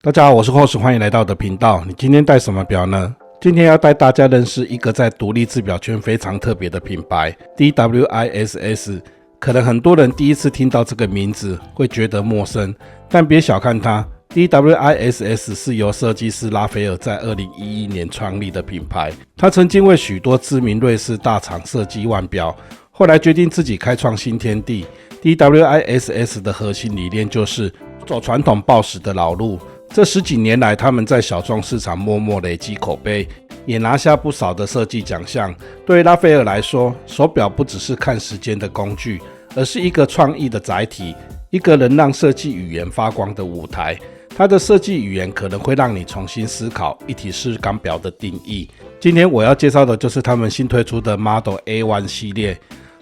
大家好，我是 Host， 欢迎来到我的频道。你今天带什么表呢？今天要带大家认识一个在独立制表圈非常特别的品牌 DWISS。可能很多人第一次听到这个名字会觉得陌生，但别小看它。DWISS 是由设计师拉斐尔在2011年创立的品牌，他曾经为许多知名瑞士大厂设计腕表，后来决定自己开创新天地。DWISS 的核心理念就是走传统报时的老路。这10几年来，他们在小众市场默默累积口碑，也拿下不少的设计奖项。对于拉斐尔来说，手表不只是看时间的工具，而是一个创意的载体，一个能让设计语言发光的舞台。它的设计语言可能会让你重新思考一体式钢表的定义。今天我要介绍的就是他们新推出的 Model A1 系列。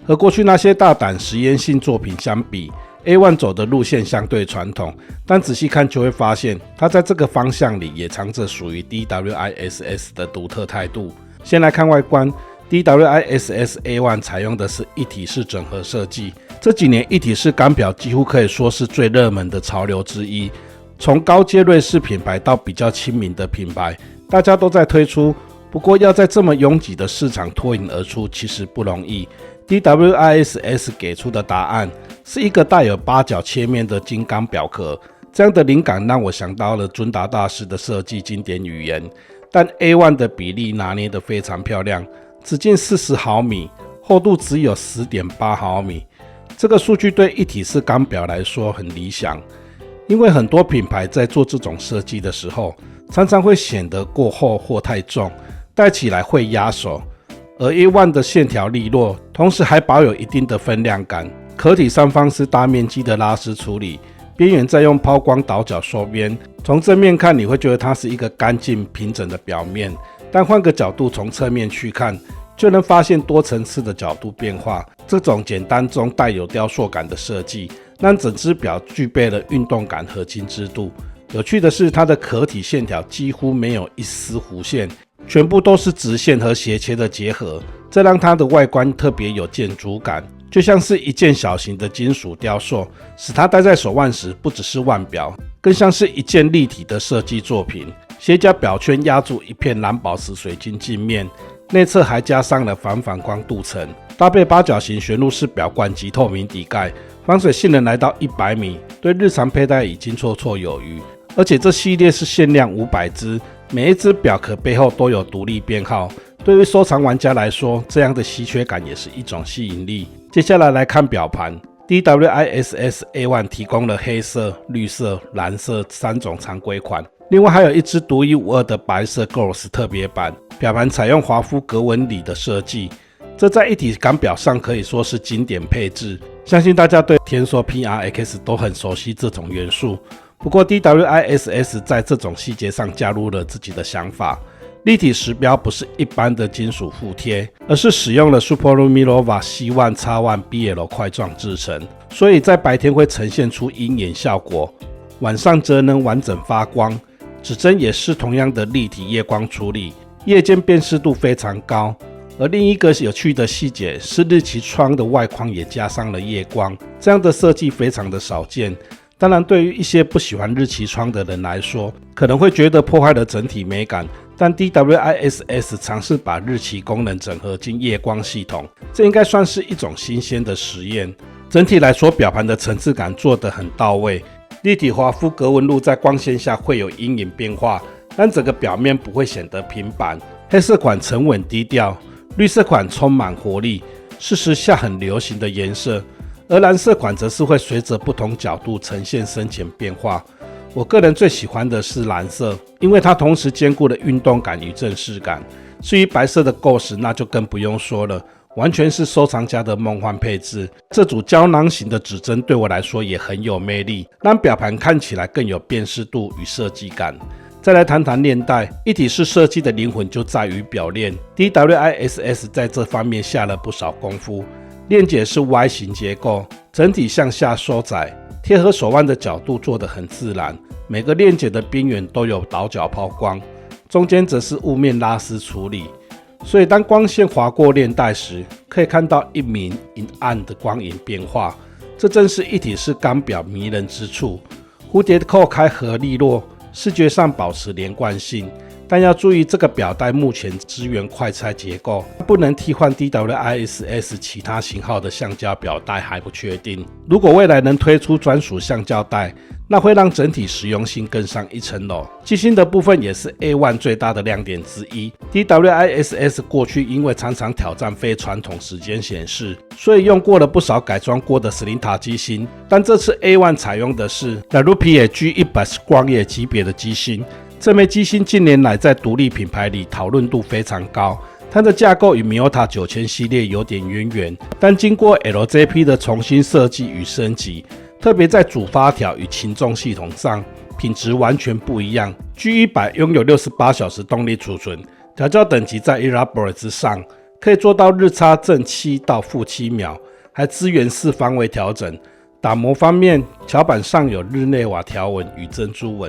和过去那些大胆实验性作品相比， A1 走的路线相对传统，但仔细看就会发现，它在这个方向里也藏着属于 DWISS 的独特态度。先来看外观， DWISS A1 采用的是一体式整合设计。这几年一体式钢表几乎可以说是最热门的潮流之一，从高阶瑞士品牌到比较亲民的品牌，大家都在推出。不过要在这么拥挤的市场脱颖而出，其实不容易。DWISS 给出的答案是一个带有8角切面的金刚表壳，这样的灵感让我想到了尊达大师的设计经典语言。但 A1 的比例拿捏得非常漂亮，直径40毫米，厚度只有 10.8 毫米。这个数据对一体式钢表来说很理想，因为很多品牌在做这种设计的时候，常常会显得过厚或太重，戴起来会压手。而 A1 的线条利落，同时还保有一定的分量感。壳体上方是大面积的拉丝处理，边缘再用抛光倒角收边。从正面看，你会觉得它是一个干净平整的表面，但换个角度从侧面去看，就能发现多层次的角度变化。这种简单中带有雕塑感的设计，让整只表具备了运动感和精致度。有趣的是，它的壳体线条几乎没有一丝弧线，全部都是直线和斜切的结合，这让它的外观特别有建筑感，就像是一件小型的金属雕塑，使它戴在手腕时不只是腕表，更像是一件立体的设计作品。斜角表圈压住一片蓝宝石水晶镜面，内侧还加上了反光镀层，搭配8角形旋入式表冠及透明底盖，防水性能来到100米，对日常佩戴已经绰绰有余。而且这系列是限量500只，每一只表壳背后都有独立编号。对于收藏玩家来说，这样的稀缺感也是一种吸引力。接下来看表盘， DWISS A1 提供了黑色、绿色、蓝色3种常规款，另外还有一只独一无二的白色 Ghost 特别版。表盘采用华夫格纹里的设计，这在一体钢表上可以说是经典配置。相信大家对天梭 PRX 都很熟悉这种元素。不过 DWISS 在这种细节上加入了自己的想法。立体时标不是一般的金属附贴，而是使用了 Superluminova C1 X1 BL 块状制成，所以在白天会呈现出鹰眼效果，晚上则能完整发光。指针也是同样的立体夜光处理，夜间辨识度非常高。而另一个有趣的细节是日期窗的外框也加上了夜光，这样的设计非常的少见。当然，对于一些不喜欢日期窗的人来说，可能会觉得破坏了整体美感，但 DWISS 尝试把日期功能整合进夜光系统，这应该算是一种新鲜的实验。整体来说，表盘的层次感做得很到位，立体华夫格纹路在光线下会有阴影变化，但整个表面不会显得平板。黑色款沉稳低调，绿色款充满活力，是时下很流行的颜色。而蓝色款则是会随着不同角度呈现深浅变化。我个人最喜欢的是蓝色，因为它同时兼顾了运动感与正式感。至于白色的 Ghost 那就更不用说了，完全是收藏家的梦幻配置。这组胶囊型的指针对我来说也很有魅力，让表盘看起来更有辨识度与设计感。再来谈谈链带，一体式设计的灵魂就在于表链， DWISS 在这方面下了不少功夫。链结是 Y 型结构，整体向下收窄，贴合手腕的角度做得很自然。每个链结的边缘都有倒角抛光，中间则是雾面拉丝处理。所以当光线划过链带时，可以看到一明一暗的光影变化，这正是一体式钢表迷人之处。蝴蝶扣开合利落，视觉上保持连贯性。但要注意，这个表带目前支援快拆结构，不能替换 DWI-SS 其他型号的橡胶表带还不确定。如果未来能推出专属橡胶带，那会让整体实用性更上一层楼。机芯的部分也是 A1 最大的亮点之一。DWI-SS 过去因为常常挑战非传统时间显示，所以用过了不少改装过的 Slinta 机芯，但这次 A1 采用的是 LaRupie G100 光野级别的机芯。这枚机芯近年来在独立品牌里讨论度非常高，它的架构与 Miyota 9000系列有点渊源，但经过 LJP 的重新设计与升级，特别在主发条与擒纵系统上，品质完全不一样。G100 拥有68小时动力储存，调校等级在 Elaborate 之上，可以做到日差正7到-7秒，还支援4方位调整。打磨方面，桥板上有日内瓦条纹与珍珠纹。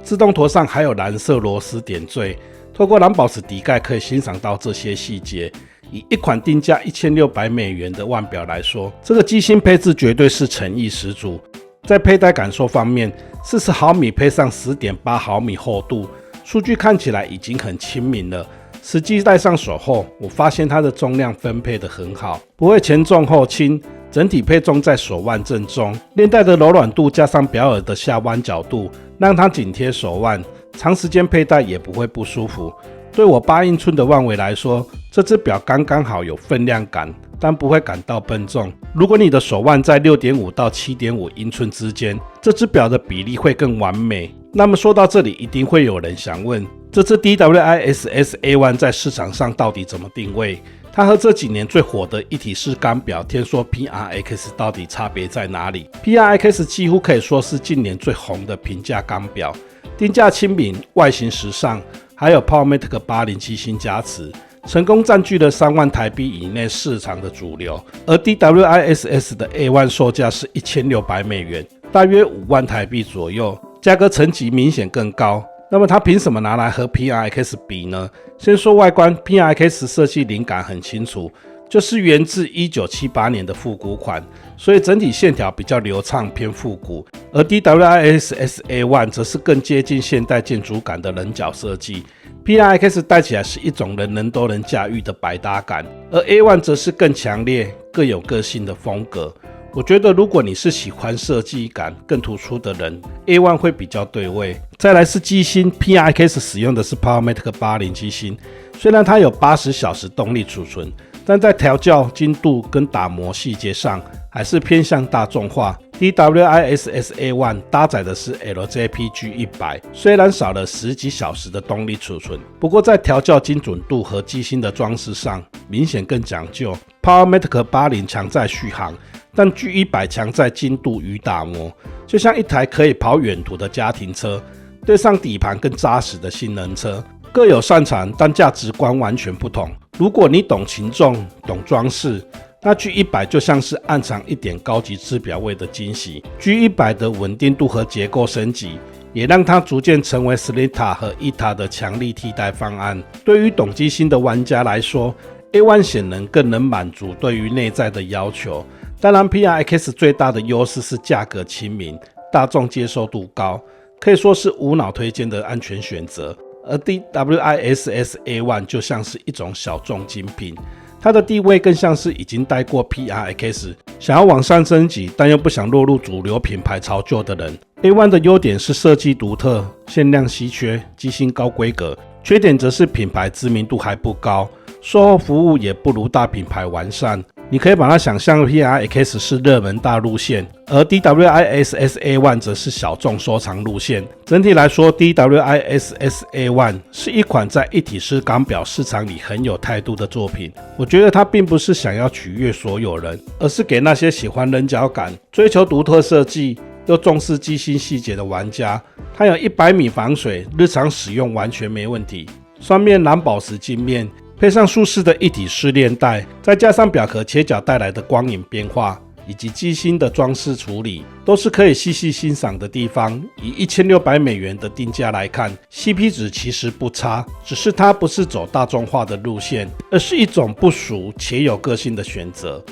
自动舵上还有蓝色螺丝点缀，透过蓝宝石底盖可以欣赏到这些细节。以一款定价$1600的腕表来说，这个机芯配置绝对是诚意十足。在佩戴感受方面，40毫米配上10.8毫米厚度，数据看起来已经很亲民了。实际戴上手后，我发现它的重量分配得很好，不会前重后轻，整体配重在手腕正中，链带的柔软度加上表耳的下弯角度，让它紧贴手腕，长时间佩戴也不会不舒服。对我8英寸的腕围来说，这只表刚刚好有分量感，但不会感到笨重。如果你的手腕在 6.5 到 7.5 英寸之间，这只表的比例会更完美。那么说到这里，一定会有人想问，这只 DWI-SS A1 在市场上到底怎么定位？它和这几年最火的一体式钢表天梭 PRX 到底差别在哪里？ PRX 几乎可以说是近年最红的平价钢表，定价亲民，外形时尚，还有 Powermetric 80机芯加持，成功占据了3万台币以内市场的主流。而 DWI-SS 的 A1 售价是$1600，大约5万台币左右，价格层级明显更高。那么它凭什么拿来和 PRX 比呢？先说外观， PRX 设计灵感很清楚，就是源自1978年的复古款，所以整体线条比较流畅，偏复古。而 DWI-SS A1 则是更接近现代建筑感的人脚设计， PRX 戴起来是一种人人都能驾驭的百搭感，而 A1 则是更强烈、更有个性的风格。我觉得如果你是喜欢设计感更突出的人， A1 会比较对位。再来是机芯， PRX 使用的是 Powermetric 80机芯，虽然它有80小时动力储存，但在调校精度跟打磨细节上还是偏向大众化。 DWI-SS A1 搭载的是 LJP G100， 虽然少了10几小时的动力储存，不过在调校精准度和机芯的装饰上明显更讲究。 Powermetric 80强在续航，但 G100 强在精度与打磨，就像一台可以跑远途的家庭车对上底盘更扎实的性能车，各有擅长，但价值观完全不同。如果你懂擒纵、懂装饰，那 G100 就像是暗藏一点高级制表味的惊喜。G100 的稳定度和结构升级，也让它逐渐成为 Slinta 和 ETA 的强力替代方案。对于懂机芯的玩家来说， A1 显然更能满足对于内在的要求。当然 PRX 最大的优势是价格亲民，大众接受度高，可以说是无脑推荐的安全选择。而 DWI-SS A1 就像是一种小众精品，它的地位更像是已经戴过 PRX， 想要往上升级但又不想落入主流品牌潮旧的人。 A1 的优点是设计独特、限量稀缺、机芯高规格，缺点则是品牌知名度还不高，售后服务也不如大品牌完善。你可以把它想象 PRX 是热门大路线，而 DWI-SS A1 则是小众收藏路线。整体来说， DWI-SS A1 是一款在一体式钢表市场里很有态度的作品。我觉得它并不是想要取悦所有人，而是给那些喜欢人脚感、追求独特设计又重视机芯细节的玩家。它有100米防水，日常使用完全没问题。双面蓝宝石镜面，配上舒适的一体式链带，再加上表壳切角带来的光影变化，以及机芯的装饰处理，都是可以细细欣赏的地方。以$1600的定价来看， CP 值其实不差，只是它不是走大众化的路线，而是一种不俗且有个性的选择。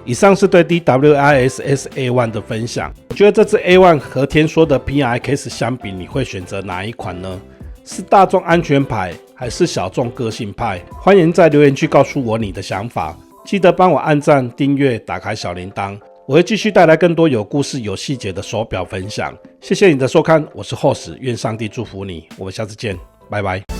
以上是对 DWISS A1 的分享。我觉得这支 A1 和天梭的 PRX 相比，你会选择哪一款呢？是大众安全牌还是小众个性派？欢迎在留言区告诉我你的想法。记得帮我按赞、订阅、打开小铃铛，我会继续带来更多有故事、有细节的手表分享。谢谢你的收看，我是 Hoss， 愿上帝祝福你。我们下次见，拜拜。